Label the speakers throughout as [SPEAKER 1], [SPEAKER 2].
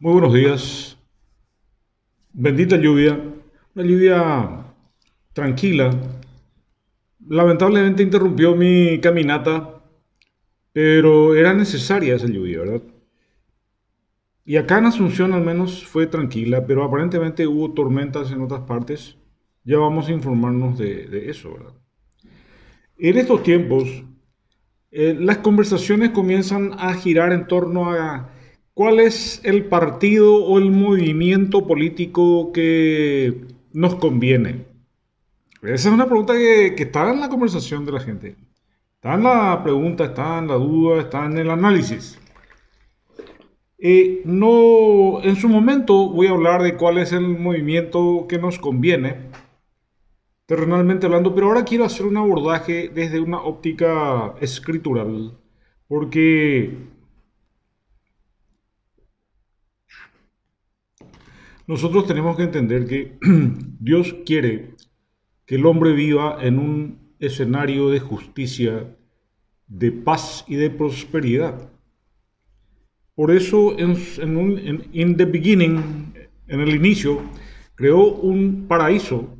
[SPEAKER 1] Muy buenos días. Bendita lluvia. Una lluvia tranquila. Lamentablemente interrumpió mi caminata, pero era necesaria esa lluvia, ¿verdad? Y acá en Asunción al menos fue tranquila, pero aparentemente hubo tormentas en otras partes. Ya vamos a informarnos de eso, ¿verdad? En estos tiempos, las conversaciones comienzan a girar en torno a cuál es el partido o el movimiento político que nos conviene. Esa es una pregunta que está en la conversación de la gente. Está en la pregunta, está en la duda, está en el análisis. No, en su momento voy a hablar de cuál es el movimiento que nos conviene, terrenalmente hablando, pero ahora quiero hacer un abordaje desde una óptica escritural, porque nosotros tenemos que entender que Dios quiere que el hombre viva en un escenario de justicia, de paz y de prosperidad. Por eso, in the beginning, en el inicio, creó un paraíso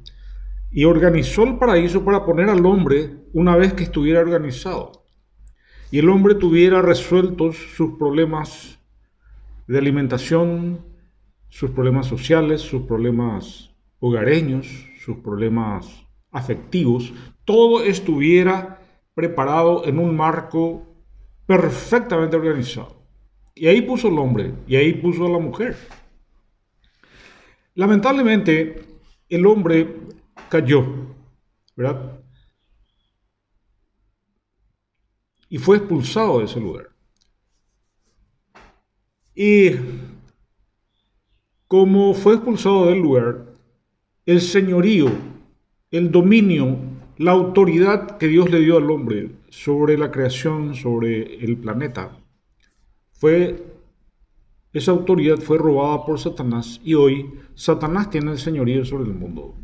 [SPEAKER 1] y organizó el paraíso para poner al hombre una vez que estuviera organizado y el hombre tuviera resueltos sus problemas de alimentación, sus problemas sociales, sus problemas hogareños, sus problemas afectivos, todo estuviera preparado en un marco perfectamente organizado. Y ahí puso el hombre, y ahí puso a la mujer. Lamentablemente, el hombre cayó, ¿verdad? Y fue expulsado de ese lugar. Y como fue expulsado del lugar, el señorío, el dominio, la autoridad que Dios le dio al hombre sobre la creación, sobre el planeta, fue esa autoridad fue robada por Satanás y hoy Satanás tiene el señorío sobre el mundo.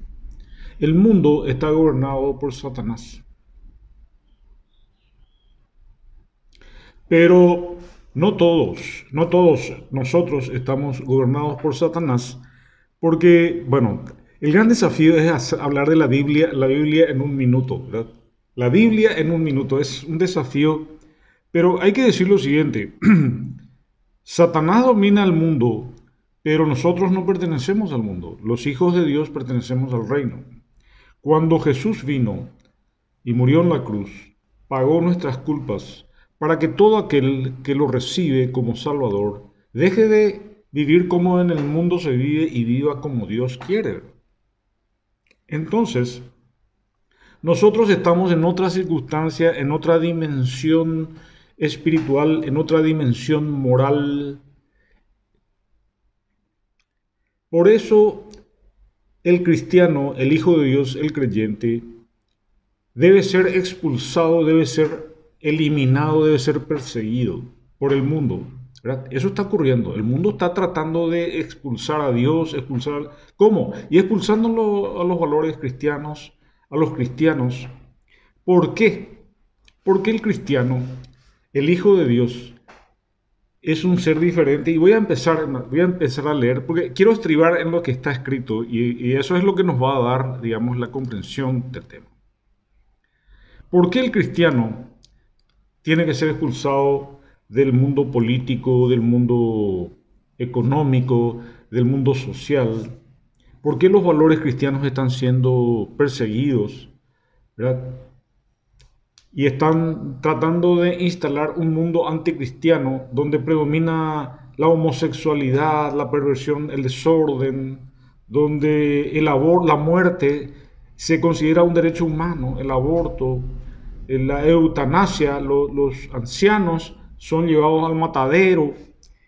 [SPEAKER 1] El mundo está gobernado por Satanás. Pero no todos nosotros estamos gobernados por Satanás, porque, bueno, el gran desafío es hablar de la Biblia en un minuto, ¿verdad? La Biblia en un minuto es un desafío, pero hay que decir lo siguiente, Satanás domina el mundo, pero nosotros no pertenecemos al mundo, los hijos de Dios pertenecemos al reino. Cuando Jesús vino y murió en la cruz, pagó nuestras culpas para que todo aquel que lo recibe como Salvador deje de vivir como en el mundo se vive y viva como Dios quiere. Entonces, nosotros estamos en otra circunstancia, en otra dimensión espiritual, en otra dimensión moral. Por eso, el cristiano, el Hijo de Dios, el creyente, debe ser expulsado, debe ser eliminado, debe ser perseguido por el mundo. ¿Verdad? Eso está ocurriendo. El mundo está tratando de expulsar a Dios, expulsar... ¿Cómo? Y expulsándolo a los valores cristianos, a los cristianos. ¿Por qué? Porque el cristiano, el Hijo de Dios, es un ser diferente. Y voy a empezar a leer, porque quiero estribar en lo que está escrito y eso es lo que nos va a dar, digamos, la comprensión del tema. ¿Por qué el cristiano tiene que ser expulsado del mundo político, del mundo económico, del mundo social? ¿Por qué los valores cristianos están siendo perseguidos? ¿Verdad? Y están tratando de instalar un mundo anticristiano donde predomina la homosexualidad, la perversión, el desorden, donde la muerte se considera un derecho humano, el aborto, la eutanasia, los ancianos son llevados al matadero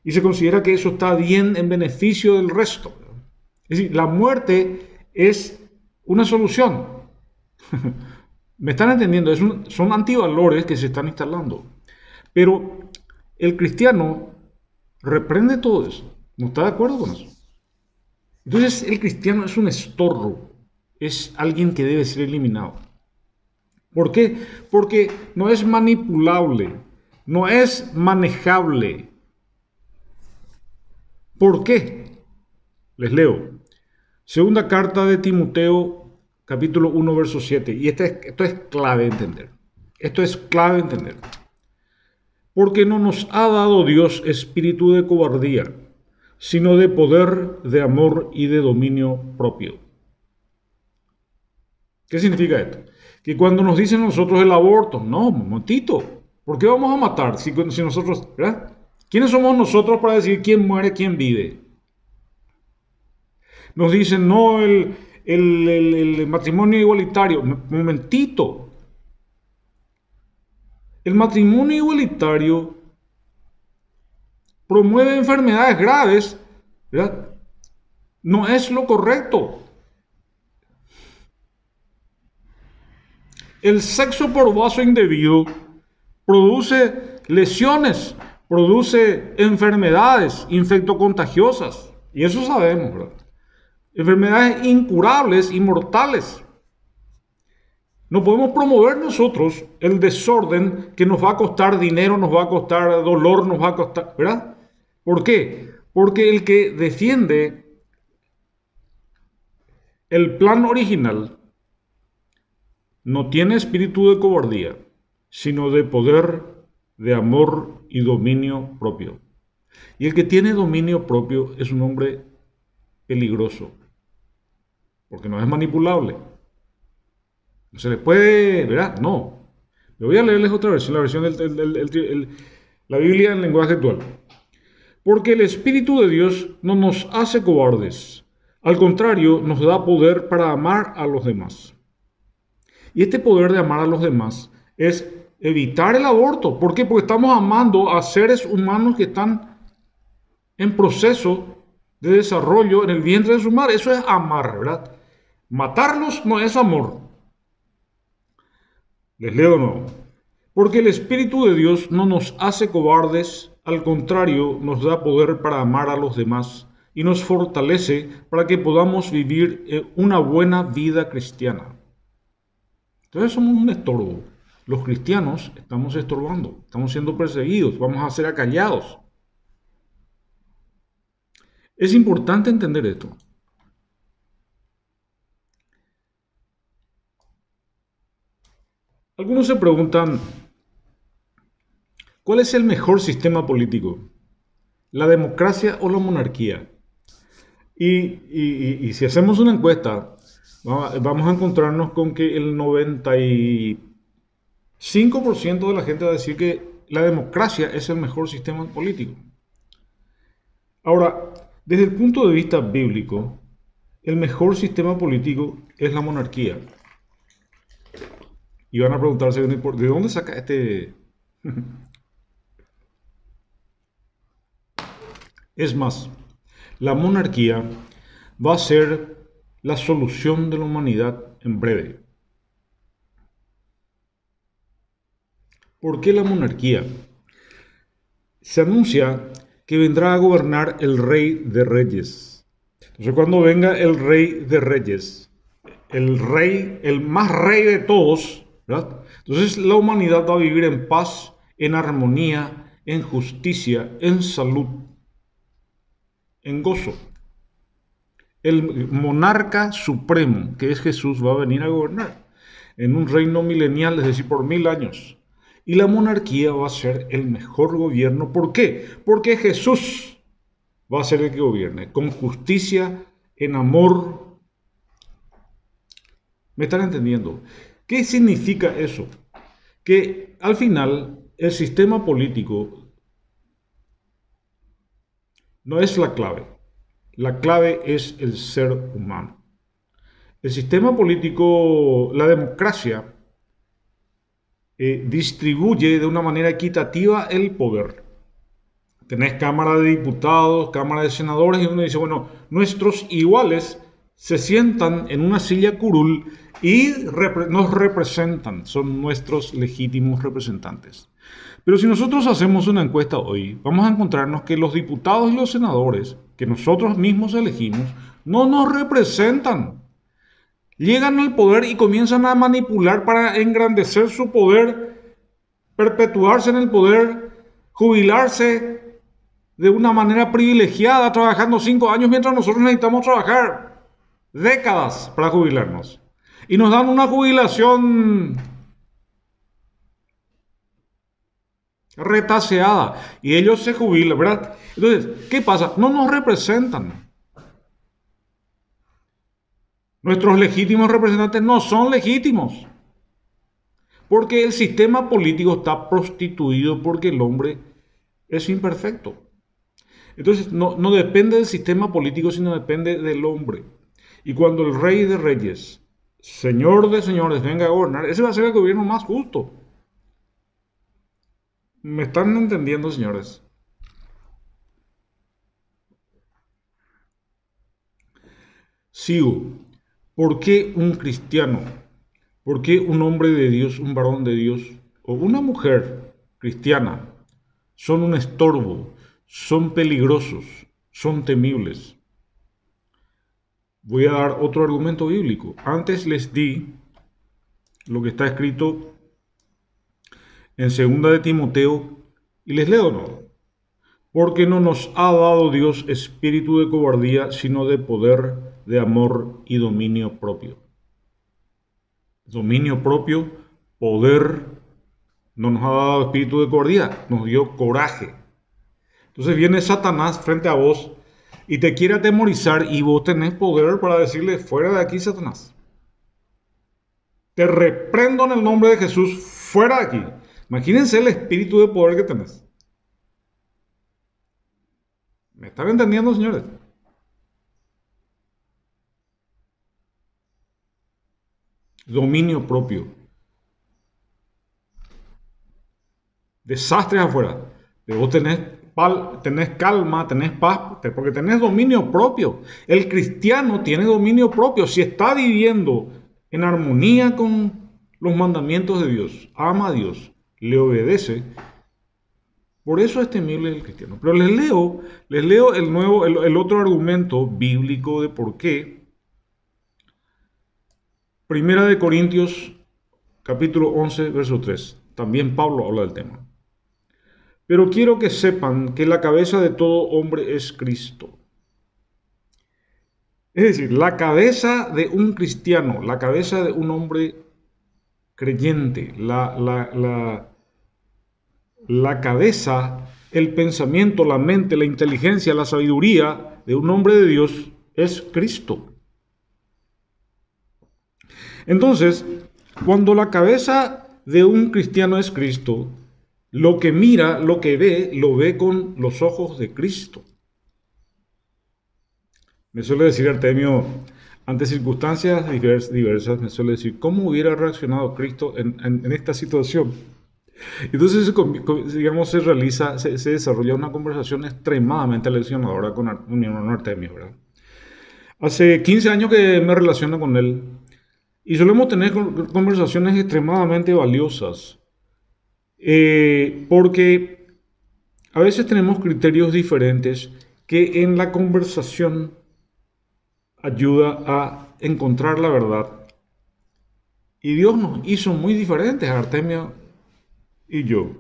[SPEAKER 1] y se considera que eso está bien en beneficio del resto. Es decir, la muerte es una solución. ¿Me están entendiendo? Son antivalores que se están instalando. Pero el cristiano reprende todo eso. ¿No está de acuerdo con eso? Entonces el cristiano es un estorbo. Es alguien que debe ser eliminado. ¿Por qué? Porque no es manipulable, no es manejable. ¿Por qué? Les leo. Segunda carta de Timoteo, capítulo 1, verso 7. Y esto es clave entender. Esto es clave entender. Porque no nos ha dado Dios espíritu de cobardía, sino de poder, de amor y de dominio propio. ¿Qué significa esto? Que cuando nos dicen nosotros el aborto, no, un momentito, ¿por qué vamos a matar si nosotros, ¿verdad? ¿Quiénes somos nosotros para decir quién muere, quién vive? Nos dicen, no, el matrimonio igualitario. Un momentito. El matrimonio igualitario promueve enfermedades graves, ¿verdad? No es lo correcto. El sexo por vaso indebido produce lesiones, produce enfermedades infectocontagiosas. Y eso sabemos, ¿verdad? Enfermedades incurables y mortales. No podemos promover nosotros el desorden que nos va a costar dinero, nos va a costar dolor, nos va a costar, ¿verdad? ¿Por qué? Porque el que defiende el plan original no tiene espíritu de cobardía, sino de poder, de amor y dominio propio. Y el que tiene dominio propio es un hombre peligroso, porque no es manipulable. No se le puede, ¿verdad? No. Le voy a leerles otra versión, la versión la Biblia en lenguaje actual. Porque el Espíritu de Dios no nos hace cobardes. Al contrario, nos da poder para amar a los demás. Y este poder de amar a los demás es evitar el aborto. ¿Por qué? Porque estamos amando a seres humanos que están en proceso de desarrollo en el vientre de su madre. Eso es amar, ¿verdad? Matarlos no es amor. Les leo de nuevo. Porque el Espíritu de Dios no nos hace cobardes, al contrario, nos da poder para amar a los demás y nos fortalece para que podamos vivir una buena vida cristiana. Entonces somos un estorbo. Los cristianos estamos estorbando, estamos siendo perseguidos, vamos a ser acallados. Es importante entender esto. Algunos se preguntan, ¿cuál es el mejor sistema político? ¿La democracia o la monarquía? Y si hacemos una encuesta, vamos a encontrarnos con que el 95% de la gente va a decir que la democracia es el mejor sistema político. Ahora, desde el punto de vista bíblico, el mejor sistema político es la monarquía. Y van a preguntarse, ¿de dónde saca este? Es más, la monarquía va a ser la solución de la humanidad en breve. ¿Por qué la monarquía? Se anuncia que vendrá a gobernar el Rey de Reyes. Entonces, cuando venga el Rey de Reyes, el rey, el más rey de todos, ¿verdad? Entonces la humanidad va a vivir en paz, en armonía, en justicia, en salud, en gozo. El monarca supremo, que es Jesús, va a venir a gobernar en un reino milenial, es decir, por 1000 años. Y la monarquía va a ser el mejor gobierno. ¿Por qué? Porque Jesús va a ser el que gobierne, con justicia, en amor. ¿Me están entendiendo? ¿Qué significa eso? Que al final el sistema político no es la clave. La clave es el ser humano. El sistema político, la democracia, distribuye de una manera equitativa el poder. Tenés Cámara de Diputados, Cámara de Senadores, y uno dice, bueno, nuestros iguales se sientan en una silla curul y nos representan, son nuestros legítimos representantes. Pero si nosotros hacemos una encuesta hoy, vamos a encontrarnos que los diputados y los senadores, que nosotros mismos elegimos, no nos representan. Llegan al poder y comienzan a manipular para engrandecer su poder, perpetuarse en el poder, jubilarse de una manera privilegiada, trabajando 5 años mientras nosotros necesitamos trabajar décadas para jubilarnos. Y nos dan una jubilación retaseada. Y ellos se jubilan, ¿verdad? Entonces, ¿qué pasa? No nos representan. Nuestros legítimos representantes no son legítimos. Porque el sistema político está prostituido porque el hombre es imperfecto. Entonces, no depende del sistema político, sino depende del hombre. Y cuando el Rey de Reyes, Señor de Señores, venga a gobernar, ese va a ser el gobierno más justo. ¿Me están entendiendo, señores? Sigo. ¿Por qué un cristiano? ¿Por qué un hombre de Dios, un varón de Dios o una mujer cristiana son un estorbo, son peligrosos, son temibles? Voy a dar otro argumento bíblico. Antes les di lo que está escrito en 2 de Timoteo y les leo, ¿no? Porque no nos ha dado Dios espíritu de cobardía, sino de poder, de amor y dominio propio. Dominio propio, poder, no nos ha dado espíritu de cobardía, nos dio coraje. Entonces viene Satanás frente a vos y te quiere atemorizar y vos tenés poder para decirle, fuera de aquí, Satanás. Te reprendo en el nombre de Jesús, fuera de aquí. Imagínense el espíritu de poder que tenés. ¿Me están entendiendo, señores? Dominio propio. Desastres afuera. Pero vos tenés calma, tenés paz, porque tenés dominio propio. El cristiano tiene dominio propio. Si está viviendo en armonía con los mandamientos de Dios, ama a Dios, le obedece, por eso es temible el cristiano. Pero les leo el otro argumento bíblico de por qué. Primera de Corintios, capítulo 11, verso 3. También Pablo habla del tema. Pero quiero que sepan que la cabeza de todo hombre es Cristo. Es decir, la cabeza de un cristiano, la cabeza de un hombre creyente, la cabeza, el pensamiento, la mente, la inteligencia, la sabiduría de un hombre de Dios es Cristo. Entonces, cuando la cabeza de un cristiano es Cristo, lo que mira, lo que ve, lo ve con los ojos de Cristo. Me suele decir Artemio, ante circunstancias diversas, me suele decir, ¿cómo hubiera reaccionado Cristo en esta situación? Entonces, digamos, se desarrolla una conversación extremadamente lesionadora con mi hermano Artemio, ¿verdad? Hace 15 años que me relaciono con él y solemos tener conversaciones extremadamente valiosas, porque a veces tenemos criterios diferentes que en la conversación ayuda a encontrar la verdad. Y Dios nos hizo muy diferentes, Artemio y yo.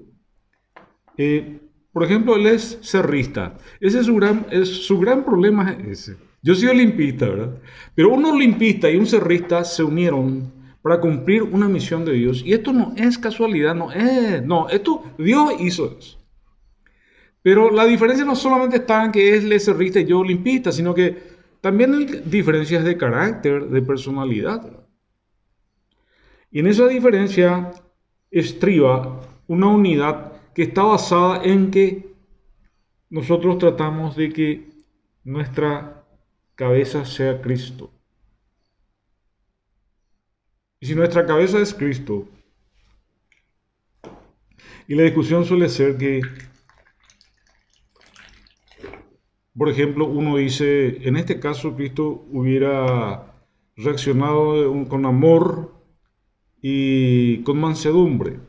[SPEAKER 1] Por ejemplo, él es cerrista. Ese es su gran problema. Es ese. Yo soy olimpista, ¿verdad? Pero un olimpista y un cerrista se unieron para cumplir una misión de Dios. Y esto no es casualidad, esto Dios hizo eso. Pero la diferencia no solamente está en que él es cerrista y yo olimpista, sino que también hay diferencias de carácter, de personalidad, ¿verdad? Y en esa diferencia estriba una unidad que está basada en que nosotros tratamos de que nuestra cabeza sea Cristo. Y si nuestra cabeza es Cristo, y la discusión suele ser que, por ejemplo, uno dice, en este caso Cristo hubiera reaccionado con amor y con mansedumbre.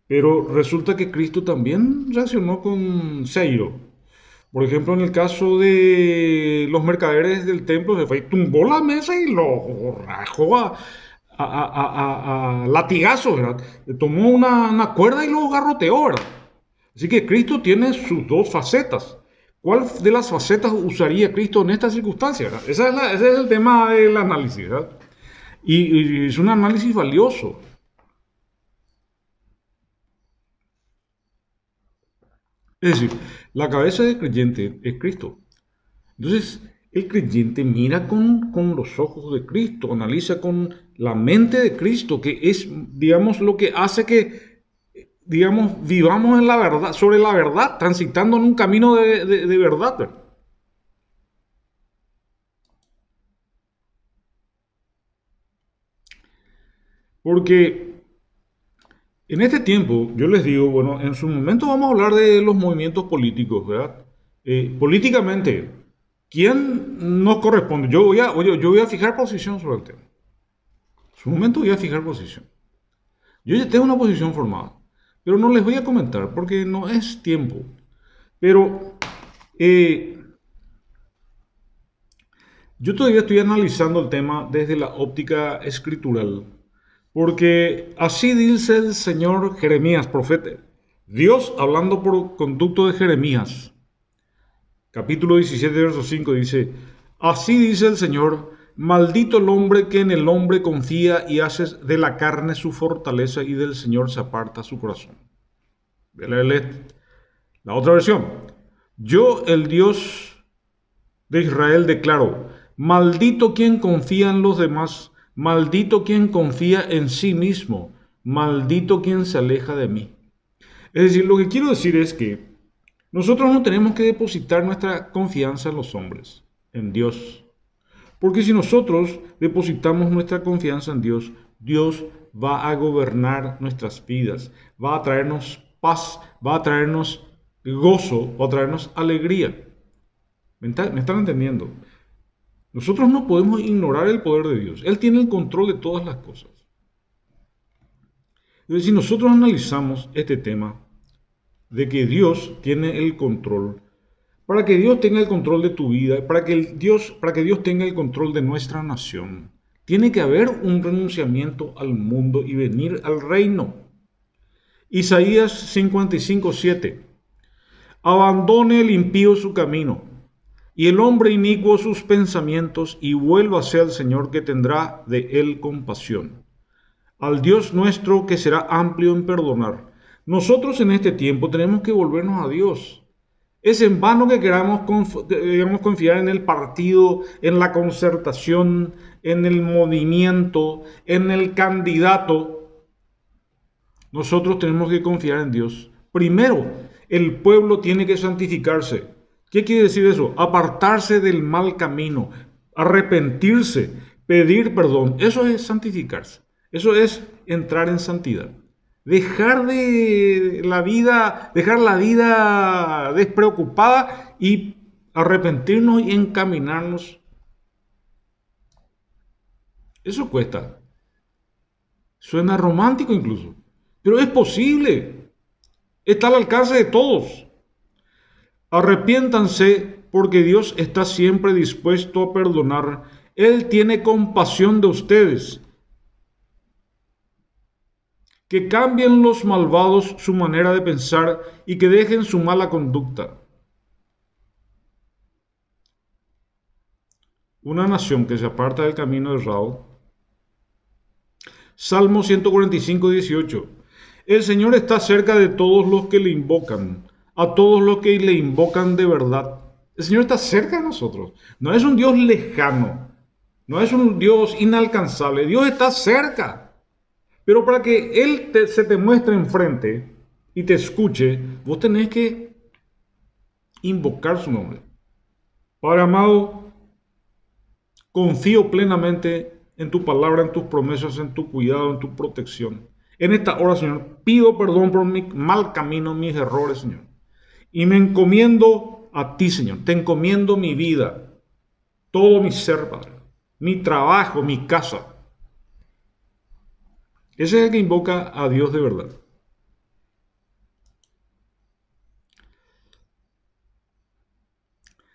[SPEAKER 1] Pero resulta que Cristo también reaccionó con celo. Por ejemplo, en el caso de los mercaderes del templo, se fue y tumbó la mesa y lo rajó a latigazos, ¿verdad? Le tomó una cuerda y lo garroteó, ¿verdad? Así que Cristo tiene sus dos facetas. ¿Cuál de las facetas usaría Cristo en esta circunstancia? ¿Verdad? Ese es el tema del análisis, ¿verdad? Y es un análisis valioso. Es decir, la cabeza del creyente es Cristo. Entonces, el creyente mira con los ojos de Cristo, analiza con la mente de Cristo, que es, digamos, lo que hace que, digamos, vivamos en la verdad, sobre la verdad, transitando en un camino de verdad. ¿Verdad? Porque en este tiempo, yo les digo, bueno, en su momento vamos a hablar de los movimientos políticos, ¿verdad? Políticamente, ¿quién nos corresponde? Yo voy a fijar posición sobre el tema. En su momento voy a fijar posición. Yo ya tengo una posición formada, pero no les voy a comentar porque no es tiempo. Pero eh, yo todavía estoy analizando el tema desde la óptica escritural, porque así dice el Señor Jeremías, profeta. Dios hablando por conducto de Jeremías, capítulo 17, verso 5, dice, así dice el Señor, maldito el hombre que en el hombre confía y hace de la carne su fortaleza y del Señor se aparta su corazón. Voy a leerle la otra versión. Yo, el Dios de Israel, declaro, maldito quien confía en los demás, maldito quien confía en sí mismo, maldito quien se aleja de mí. Es decir, lo que quiero decir es que nosotros no tenemos que depositar nuestra confianza en los hombres, en Dios. Porque si nosotros depositamos nuestra confianza en Dios, Dios va a gobernar nuestras vidas, va a traernos paz, va a traernos gozo, va a traernos alegría. ¿Me están entendiendo? Nosotros no podemos ignorar el poder de Dios. Él tiene el control de todas las cosas. Entonces, si nosotros analizamos este tema de que Dios tiene el control, para que Dios tenga el control de tu vida, para que Dios tenga el control de nuestra nación, tiene que haber un renunciamiento al mundo y venir al reino. Isaías 55:7. Abandone el impío su camino, y el hombre inicuo sus pensamientos, y vuélvase al Señor que tendrá de él compasión. Al Dios nuestro que será amplio en perdonar. Nosotros en este tiempo tenemos que volvernos a Dios. Es en vano que queramos confiar en el partido, en la concertación, en el movimiento, en el candidato. Nosotros tenemos que confiar en Dios. Primero, el pueblo tiene que santificarse. ¿Qué quiere decir eso? Apartarse del mal camino, arrepentirse, pedir perdón. Eso es santificarse. Eso es entrar en santidad. Dejar la vida despreocupada y arrepentirnos y encaminarnos. Eso cuesta. Suena romántico incluso, pero es posible. Está al alcance de todos. Arrepiéntanse porque Dios está siempre dispuesto a perdonar. Él tiene compasión de ustedes. Que cambien los malvados su manera de pensar y que dejen su mala conducta. Una nación que se aparta del camino errado. Salmo 145:18. El Señor está cerca de todos los que le invocan, a todos los que le invocan de verdad. El Señor está cerca de nosotros. No es un Dios lejano, no es un Dios inalcanzable. Dios está cerca. Pero para que Él se te muestre enfrente y te escuche, vos tenés que invocar su nombre. Padre amado, confío plenamente en tu palabra, en tus promesas, en tu cuidado, en tu protección. En esta hora, Señor, pido perdón por mi mal camino, mis errores, Señor. Y me encomiendo a ti, Señor. Te encomiendo mi vida, todo mi ser, Padre, mi trabajo, mi casa. Ese es el que invoca a Dios de verdad.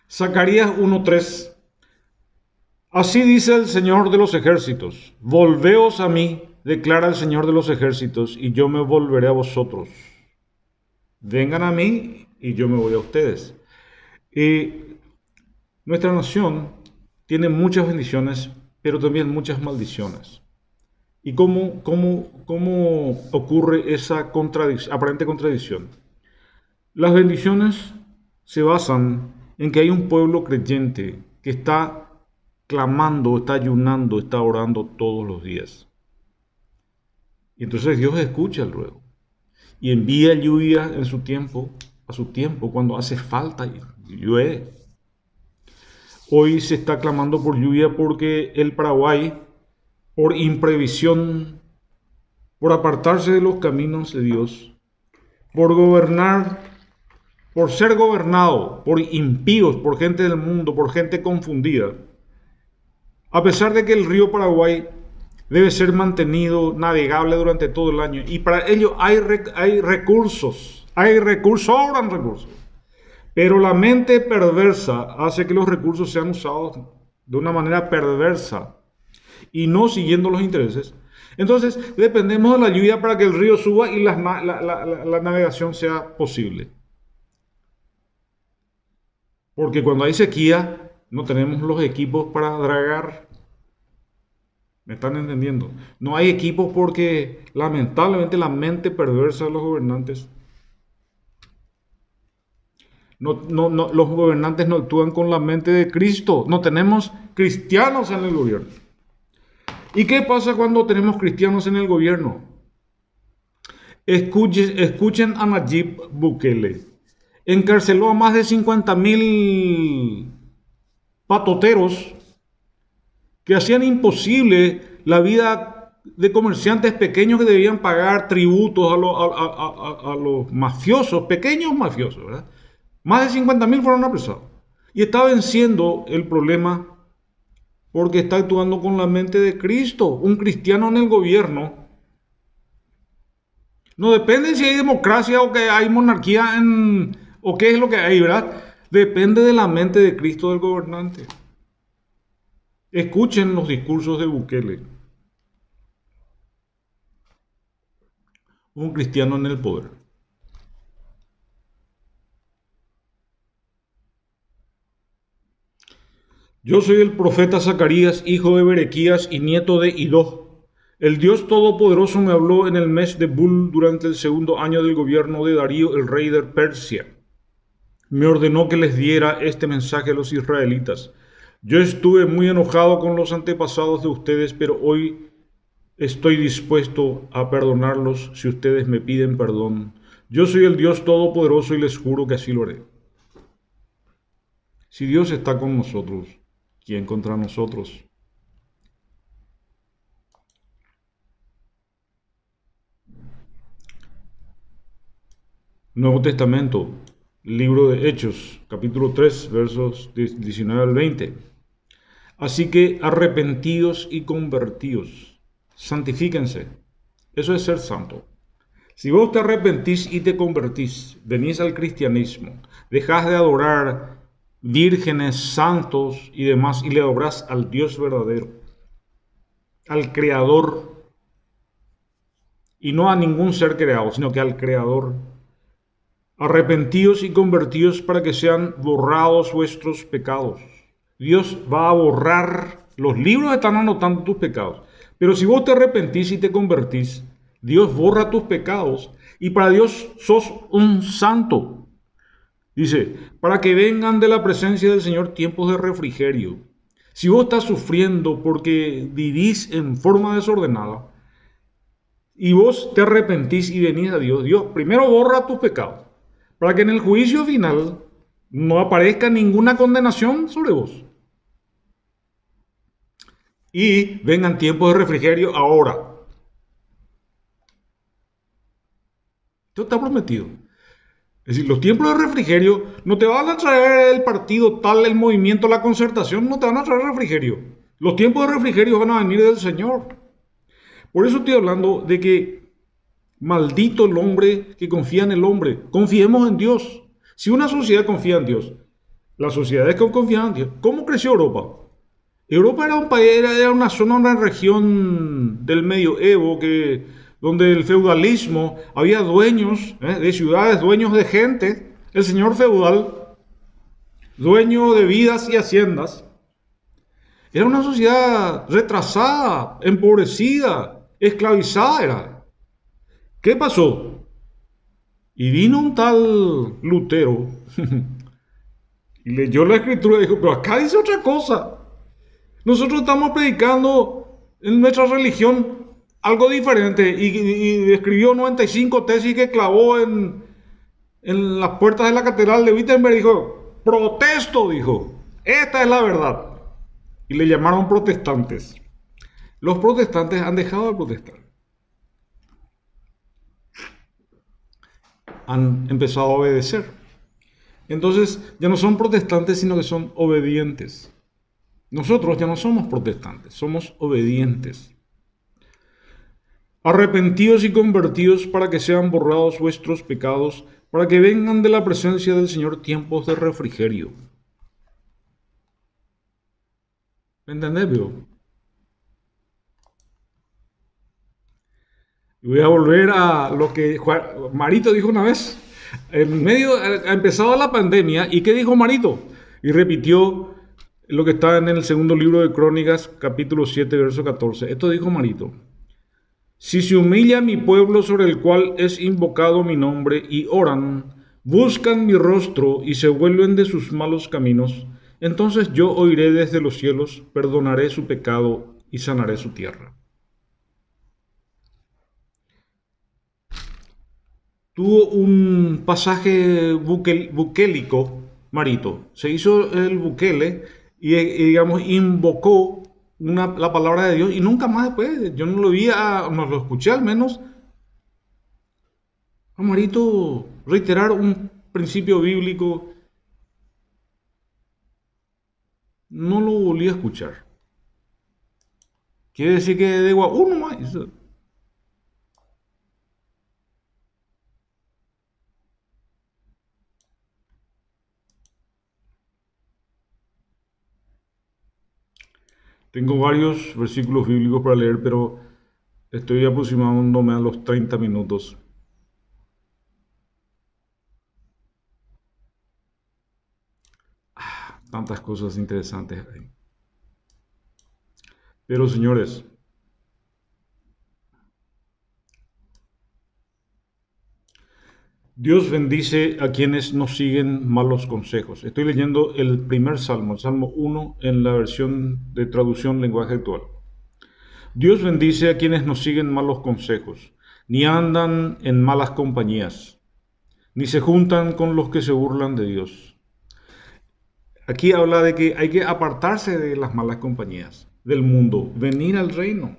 [SPEAKER 1] Zacarías 1:3. Así dice el Señor de los ejércitos: volveos a mí, declara el Señor de los ejércitos, y yo me volveré a vosotros. Vengan a mí y yo me voy a ustedes. Nuestra nación tiene muchas bendiciones, pero también muchas maldiciones. ¿Y cómo ocurre esa aparente contradicción? Las bendiciones se basan en que hay un pueblo creyente que está clamando, está ayunando, está orando todos los días. Y entonces Dios escucha el ruego y envía lluvia en su tiempo, a su tiempo, cuando hace falta y llueve. Hoy se está clamando por lluvia porque el Paraguay, por imprevisión, por apartarse de los caminos de Dios, por gobernar, por ser gobernado por impíos, por gente del mundo, por gente confundida, a pesar de que el río Paraguay debe ser mantenido navegable durante todo el año, y para ello hay recursos, sobran recursos. Pero la mente perversa hace que los recursos sean usados de una manera perversa y no siguiendo los intereses. Entonces, dependemos de la lluvia para que el río suba y la navegación sea posible. Porque cuando hay sequía, no tenemos los equipos para dragar. ¿Me están entendiendo? No hay equipos porque lamentablemente la mente perversa de los gobernantes los gobernantes no actúan con la mente de Cristo. No tenemos cristianos en el gobierno. ¿Y qué pasa cuando tenemos cristianos en el gobierno? Escuchen a Nayib Bukele. Encarceló a más de 50.000 patoteros que hacían imposible la vida de comerciantes pequeños que debían pagar tributos a los mafiosos, pequeños mafiosos, ¿verdad? Más de 50.000 fueron apresados. Y está venciendo el problema porque está actuando con la mente de Cristo. Un cristiano en el gobierno no depende si hay democracia o que hay monarquía o qué es lo que hay, ¿verdad? Depende de la mente de Cristo del gobernante. Escuchen los discursos de Bukele. Un cristiano en el poder. Yo soy el profeta Zacarías, hijo de Berequías y nieto de Idó. El Dios Todopoderoso me habló en el mes de Bul durante el segundo año del gobierno de Darío, el rey de Persia. Me ordenó que les diera este mensaje a los israelitas. Yo estuve muy enojado con los antepasados de ustedes, pero hoy estoy dispuesto a perdonarlos si ustedes me piden perdón. Yo soy el Dios Todopoderoso y les juro que así lo haré. Si Dios está con nosotros, ¿quién contra nosotros? Nuevo Testamento, libro de Hechos, capítulo 3, versos 19 al 20. Así que arrepentíos y convertíos, santifíquense. Eso es ser santo. Si vos te arrepentís y te convertís, venís al cristianismo, dejás de adorar vírgenes, santos y demás, y le adorás al Dios verdadero, al Creador, y no a ningún ser creado, sino que al Creador. Arrepentíos y convertíos para que sean borrados vuestros pecados. Dios va a borrar, los libros están anotando tus pecados, pero si vos te arrepentís y te convertís, Dios borra tus pecados, y para Dios sos un santo. Dice, para que vengan de la presencia del Señor tiempos de refrigerio. Si vos estás sufriendo porque vivís en forma desordenada y vos te arrepentís y venís a Dios, Dios primero borra tus pecados para que en el juicio final no aparezca ninguna condenación sobre vos. Y vengan tiempos de refrigerio ahora. Esto está prometido. Es decir, los tiempos de refrigerio no te van a traer el partido tal, el movimiento, la concertación, no te van a traer refrigerio. Los tiempos de refrigerio van a venir del Señor. Por eso estoy hablando de que maldito el hombre que confía en el hombre. Confiemos en Dios. Si una sociedad confía en Dios, las sociedades que confían en Dios, ¿cómo creció Europa? Europa era un país, era una zona, una región del medioevo donde el feudalismo había dueños de ciudades, dueños de gente, el señor feudal, dueño de vidas y haciendas. Era una sociedad retrasada, empobrecida, esclavizada era. ¿Qué pasó? Y vino un tal Lutero y leyó la escritura y dijo, pero acá dice otra cosa. Nosotros estamos predicando en nuestra religión algo diferente. Y escribió 95 tesis que clavó en las puertas de la catedral de Wittenberg. Dijo, protesto, dijo, esta es la verdad. Y le llamaron protestantes. Los protestantes han dejado de protestar. Han empezado a obedecer. Entonces ya no son protestantes, sino que son obedientes. Nosotros ya no somos protestantes, somos obedientes. Arrepentidos y convertidos para que sean borrados vuestros pecados, para que vengan de la presencia del Señor tiempos de refrigerio. ¿Me entendés, vio? Y voy a volver a lo que Marito dijo una vez. En medio, ha empezado la pandemia, ¿y qué dijo Marito? Y repitió lo que está en el segundo libro de Crónicas, capítulo 7, verso 14. Esto dijo Marito. Si se humilla mi pueblo sobre el cual es invocado mi nombre y oran, buscan mi rostro y se vuelven de sus malos caminos, entonces yo oiré desde los cielos, perdonaré su pecado y sanaré su tierra. Tuvo un pasaje buquélico, Marito. Se hizo el buquele y digamos, invocó la palabra de Dios y nunca más después, yo no lo vi, no lo escuché al menos, a Marito reiterar un principio bíblico. No lo volví a escuchar. Quiere decir que de uno más. Tengo varios versículos bíblicos para leer, pero estoy aproximándome a los 30 minutos. Tantas cosas interesantes ahí. Pero señores, Dios bendice a quienes no siguen malos consejos. Estoy leyendo el primer salmo, el Salmo 1, en la versión de traducción lenguaje actual. Dios bendice a quienes no siguen malos consejos, ni andan en malas compañías, ni se juntan con los que se burlan de Dios. Aquí habla de que hay que apartarse de las malas compañías, del mundo, venir al reino.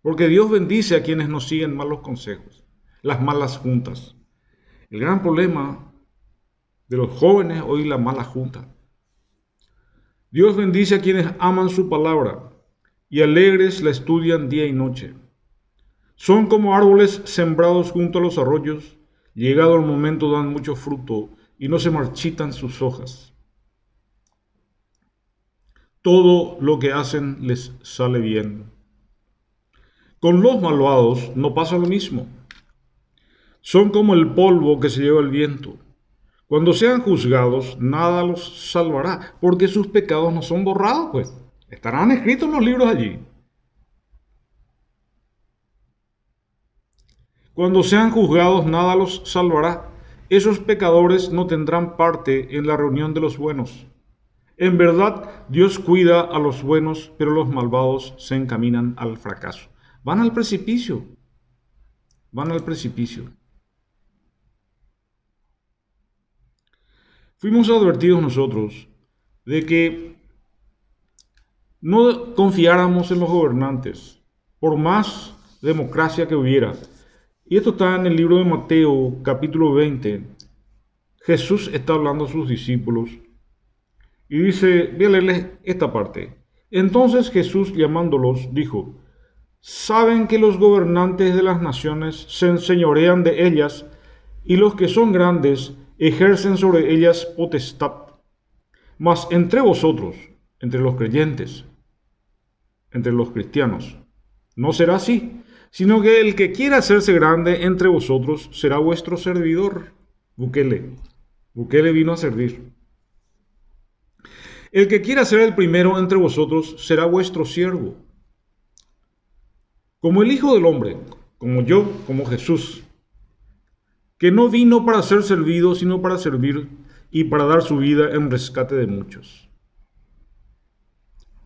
[SPEAKER 1] Porque Dios bendice a quienes no siguen malos consejos, las malas juntas. El gran problema de los jóvenes hoy es la mala junta. Dios bendice a quienes aman su palabra y alegres la estudian día y noche. Son como árboles sembrados junto a los arroyos, llegado el momento dan mucho fruto y no se marchitan sus hojas. Todo lo que hacen les sale bien. Con los malvados no pasa lo mismo. Son como el polvo que se lleva el viento. Cuando sean juzgados, nada los salvará, porque sus pecados no son borrados, pues. Estarán escritos en los libros allí. Cuando sean juzgados, nada los salvará. Esos pecadores no tendrán parte en la reunión de los buenos. En verdad, Dios cuida a los buenos, pero los malvados se encaminan al fracaso. Van al precipicio. Van al precipicio. Fuimos advertidos nosotros de que no confiáramos en los gobernantes, por más democracia que hubiera. Y esto está en el libro de Mateo, capítulo 20. Jesús está hablando a sus discípulos y dice, voy a leerles esta parte. Entonces Jesús, llamándolos, dijo, ¿saben que los gobernantes de las naciones se enseñorean de ellas y los que son grandes ejercen sobre ellas potestad? Mas entre vosotros, entre los creyentes, entre los cristianos, no será así, sino que el que quiera hacerse grande entre vosotros será vuestro servidor. Bukele. Bukele vino a servir. El que quiera ser el primero entre vosotros será vuestro siervo. Como el Hijo del Hombre, como yo, como Jesús, que no vino para ser servido, sino para servir y para dar su vida en rescate de muchos.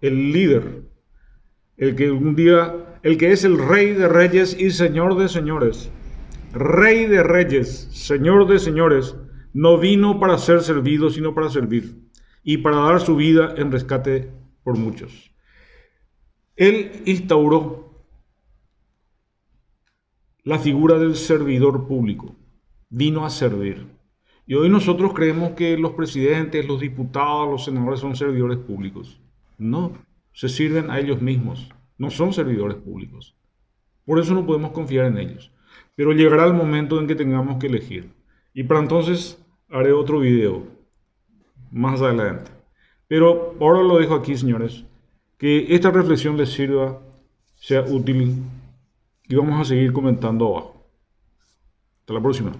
[SPEAKER 1] El líder, el que es el Rey de Reyes y Señor de Señores, Rey de Reyes, Señor de Señores, no vino para ser servido, sino para servir y para dar su vida en rescate por muchos. Él instauró la figura del servidor público, vino a servir. Y hoy nosotros creemos que los presidentes, los diputados, los senadores son servidores públicos. No, se sirven a ellos mismos, no son servidores públicos. Por eso no podemos confiar en ellos. Pero llegará el momento en que tengamos que elegir. Y para entonces haré otro video más adelante. Pero ahora lo dejo aquí, señores. Que esta reflexión les sirva, sea útil y vamos a seguir comentando abajo. Hasta la próxima.